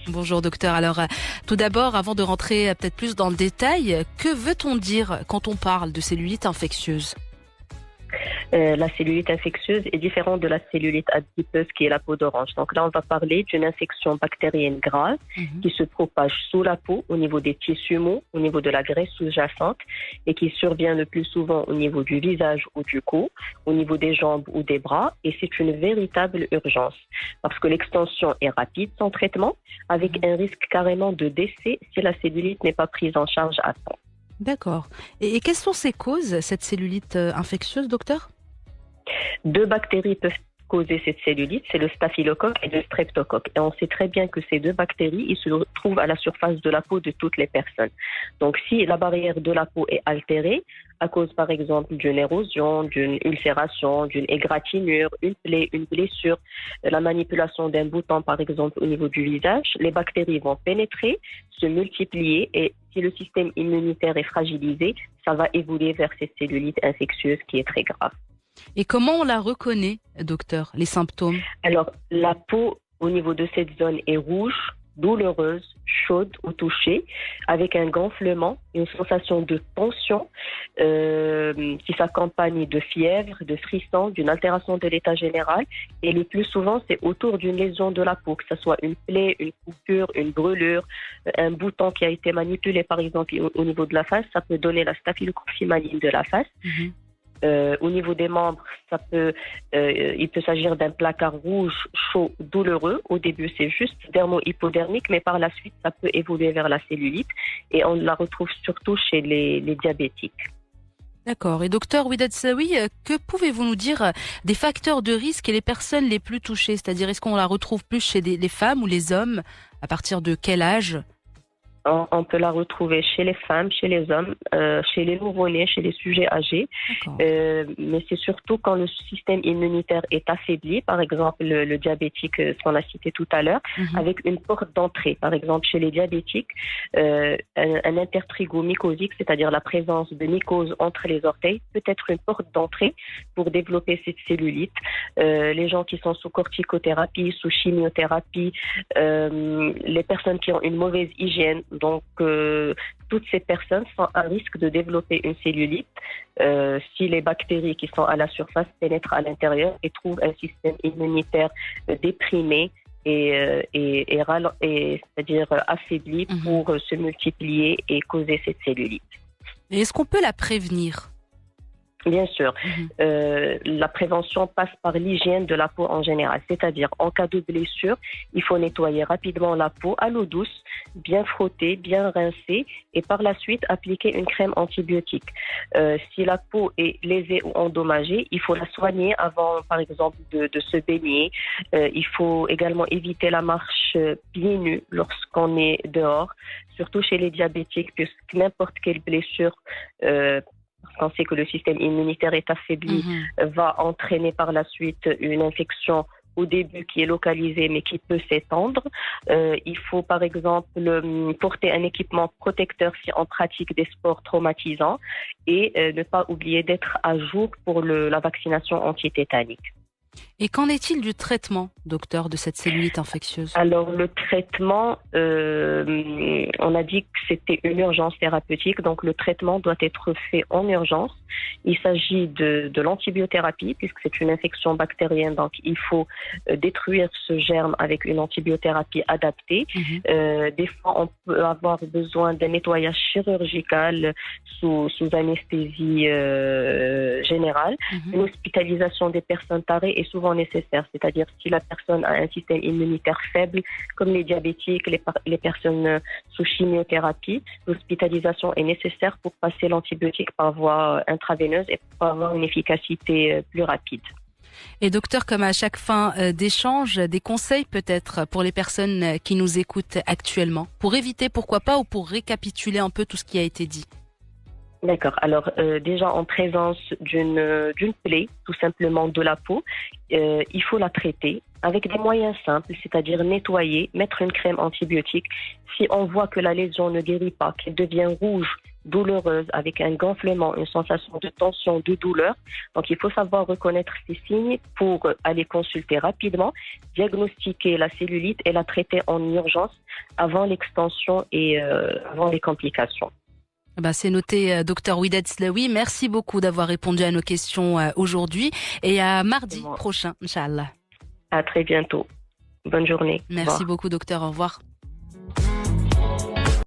Bonjour docteur. Alors tout d'abord, avant de rentrer peut-être plus dans le détail, que veut-on dire quand on parle de cellulite infectieuse ? La cellulite infectieuse est différente de la cellulite adipeuse qui est la peau d'orange. Donc là, on va parler d'une infection bactérienne grave qui se propage sous la peau, au niveau des tissus mous, au niveau de la graisse sous-jacente et qui survient le plus souvent au niveau du visage ou du cou, au niveau des jambes ou des bras. Et c'est une véritable urgence parce que l'extension est rapide sans traitement avec un risque carrément de décès si la cellulite n'est pas prise en charge à temps. D'accord. Et quelles sont ces causes, cette cellulite infectieuse, docteur ? Deux bactéries peuvent causer cette cellulite, c'est le staphylocoque et le streptocoque. Et on sait très bien que ces deux bactéries, ils se trouvent à la surface de la peau de toutes les personnes. Donc si la barrière de la peau est altérée, à cause par exemple d'une érosion, d'une ulcération, d'une égratignure, une plaie, une blessure, la manipulation d'un bouton par exemple au niveau du visage, les bactéries vont pénétrer, se multiplier et si le système immunitaire est fragilisé, ça va évoluer vers cette cellulite infectieuse qui est très grave. Et comment on la reconnaît, docteur, les symptômes ? Alors, la peau au niveau de cette zone est rouge, douloureuse, chaude au toucher, avec un gonflement, une sensation de tension qui s'accompagne de fièvre, de frissons, d'une altération de l'état général. Et le plus souvent, c'est autour d'une lésion de la peau, que ce soit une plaie, une coupure, une brûlure, un bouton qui a été manipulé, par exemple, au niveau de la face. Ça peut donner la staphylococcus maligne de la face. Au niveau des membres, il peut s'agir d'un placard rouge, chaud, douloureux. Au début, c'est juste dermo-hypodermique, mais par la suite, ça peut évoluer vers la cellulite et on la retrouve surtout chez les diabétiques. D'accord. Et docteur Ouidat Saoui, que pouvez-vous nous dire des facteurs de risque et les personnes les plus touchées ? C'est-à-dire, est-ce qu'on la retrouve plus chez les femmes ou les hommes ? À partir de quel âge ? On peut la retrouver chez les femmes, chez les hommes, chez les nouveau-nés, chez les sujets âgés. Mais c'est surtout quand le système immunitaire est affaibli, par exemple le diabétique, ce qu'on a cité tout à l'heure, avec une porte d'entrée. Par exemple, chez les diabétiques, un intertrigo mycosique, c'est-à-dire la présence de mycose entre les orteils, peut être une porte d'entrée pour développer cette cellulite. Les gens qui sont sous corticothérapie, sous chimiothérapie, les personnes qui ont une mauvaise hygiène, donc, toutes ces personnes sont à risque de développer une cellulite si les bactéries qui sont à la surface pénètrent à l'intérieur et trouvent un système immunitaire déprimé c'est-à-dire affaibli pour se multiplier et causer cette cellulite. Et est-ce qu'on peut la prévenir ? Bien sûr. La prévention passe par l'hygiène de la peau en général. C'est-à-dire, en cas de blessure, il faut nettoyer rapidement la peau à l'eau douce, bien frotter, bien rincer et par la suite appliquer une crème antibiotique. Si la peau est lésée ou endommagée, il faut la soigner avant, par exemple, de se baigner. Il faut également éviter la marche pieds nus lorsqu'on est dehors, surtout chez les diabétiques, puisque n'importe quelle blessure parce qu'on sait que le système immunitaire est affaibli, va entraîner par la suite une infection au début qui est localisée mais qui peut s'étendre. Il faut par exemple porter un équipement protecteur si on pratique des sports traumatisants et ne pas oublier d'être à jour pour la vaccination antitétanique. Et qu'en est-il du traitement, docteur, de cette cellulite infectieuse ? Alors, le traitement, on a dit que c'était une urgence thérapeutique, donc le traitement doit être fait en urgence. Il s'agit de l'antibiothérapie, puisque c'est une infection bactérienne, donc il faut détruire ce germe avec une antibiothérapie adaptée. Des fois, on peut avoir besoin d'un nettoyage chirurgical sous anesthésie générale. Une hospitalisation des personnes tarées est souvent nécessaire, c'est-à-dire si la personne a un système immunitaire faible, comme les diabétiques, les personnes sous chimiothérapie, l'hospitalisation est nécessaire pour passer l'antibiotique par voie intraveineuse et pour avoir une efficacité plus rapide. Et docteur, comme à chaque fin d'échange, des conseils peut-être pour les personnes qui nous écoutent actuellement, pour éviter, pourquoi pas, ou pour récapituler un peu tout ce qui a été dit. D'accord. Alors, déjà en présence d'une plaie, tout simplement de la peau, il faut la traiter avec des moyens simples, c'est-à-dire nettoyer, mettre une crème antibiotique. Si on voit que la lésion ne guérit pas, qu'elle devient rouge, douloureuse, avec un gonflement, une sensation de tension, de douleur. Donc, il faut savoir reconnaître ces signes pour aller consulter rapidement, diagnostiquer la cellulite et la traiter en urgence avant l'extension et avant les complications. C'est noté, docteur Widad Slaoui. Merci beaucoup d'avoir répondu à nos questions aujourd'hui et à mardi prochain, Inch'Allah. À très bientôt. Bonne journée. Merci beaucoup, docteur. Au revoir.